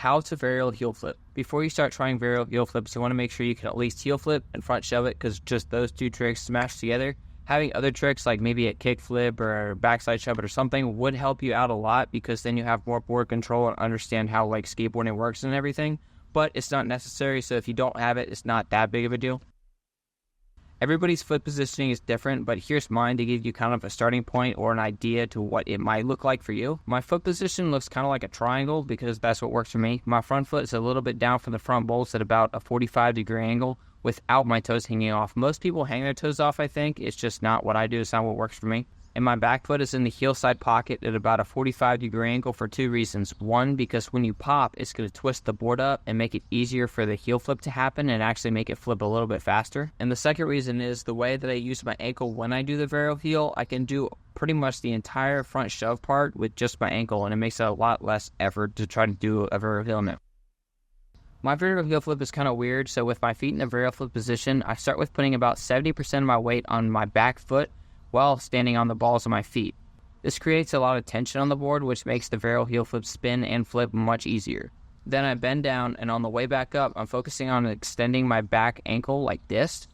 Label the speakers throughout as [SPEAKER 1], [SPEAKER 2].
[SPEAKER 1] how to varial heel flip. Before you start trying varial heel flips, you want to make sure you can at least heel flip and front shove it, because just those two tricks smashed together, having other tricks like maybe a kick flip or backside shove it or something would help you out a lot, because then you have more board control and understand how like skateboarding works and everything. But it's not necessary, so if you don't have it, it's not that big of a deal. Everybody's foot positioning is different, but here's mine to give you kind of a starting point or an idea to what it might look like for you. My foot position looks kind of like a triangle because that's what works for me. My front foot is a little bit down from the front bolts at about a 45-degree angle without my toes hanging off. Most people hang their toes off, I think. It's just not what I do. It's not what works for me. And my back foot is in the heel side pocket at about a 45-degree angle for two reasons. One, because when you pop, it's going to twist the board up and make it easier for the heel flip to happen and actually make it flip a little bit faster. And the second reason is the way that I use my ankle when I do the varial heel, I can do pretty much the entire front shove part with just my ankle, and it makes it a lot less effort to try to do a varial heel now. My varial heel flip is kind of weird, so with my feet in the varial flip position, I start with putting about 70% of my weight on my back foot while standing on the balls of my feet. This creates a lot of tension on the board, which makes the varial heel flip spin and flip much easier. Then I bend down, and on the way back up, I'm focusing on extending my back ankle like this.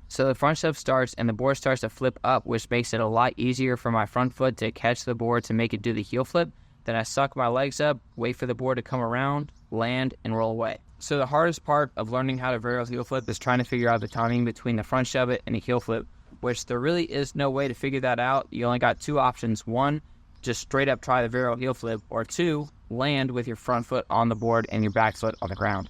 [SPEAKER 1] So the front shove starts and the board starts to flip up, which makes it a lot easier for my front foot to catch the board to make it do the heel flip. Then I suck my legs up, wait for the board to come around, land, and roll away. So the hardest part of learning how to varial heel flip is trying to figure out the timing between the front shove it and the heel flip, which there really is no way to figure that out. You only got two options. One, just straight up try the varial heel flip, or two, land with your front foot on the board and your back foot on the ground.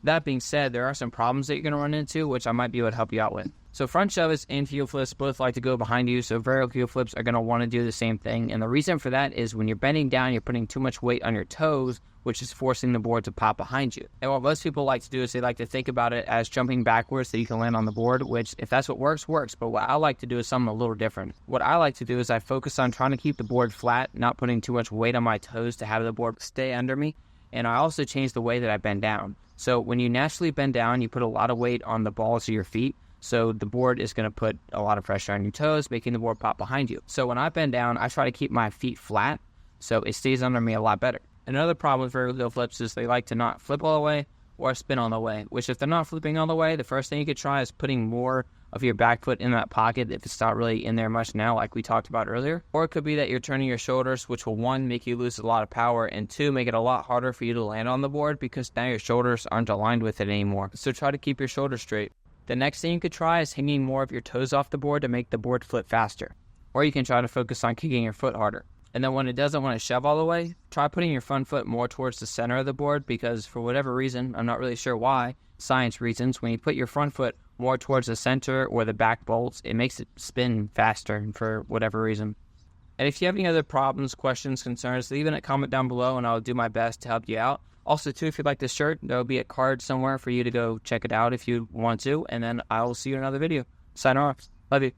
[SPEAKER 1] That being said, there are some problems that you're going to run into, which I might be able to help you out with. So front shoves and heel flips both like to go behind you, so varial heel flips are going to want to do the same thing. And the reason for that is when you're bending down, you're putting too much weight on your toes, which is forcing the board to pop behind you. And what most people like to do is they like to think about it as jumping backwards so you can land on the board, which if that's what works, works. But what I like to do is something a little different. What I like to do is I focus on trying to keep the board flat, not putting too much weight on my toes to have the board stay under me. And I also change the way that I bend down. So when you naturally bend down, you put a lot of weight on the balls of your feet. So the board is going to put a lot of pressure on your toes, making the board pop behind you. So when I bend down, I try to keep my feet flat so it stays under me a lot better. Another problem with varial heel flips is they like to not flip all the way or spin all the way, which if they're not flipping all the way, the first thing you could try is putting more of your back foot in that pocket if it's not really in there much now, like we talked about earlier. Or it could be that you're turning your shoulders, which will, one, make you lose a lot of power, and two, make it a lot harder for you to land on the board because now your shoulders aren't aligned with it anymore. So try to keep your shoulders straight. The next thing you could try is hanging more of your toes off the board to make the board flip faster. Or you can try to focus on kicking your foot harder. And then when it doesn't want to shove all the way, try putting your front foot more towards the center of the board, because for whatever reason, I'm not really sure why, science reasons, when you put your front foot more towards the center or the back bolts, it makes it spin faster for whatever reason. And if you have any other problems, questions, concerns, leave in a comment down below and I'll do my best to help you out. Also, too, if you'd like this shirt, there'll be a card somewhere for you to go check it out if you want to. And then I will see you in another video. Sign off. Love you.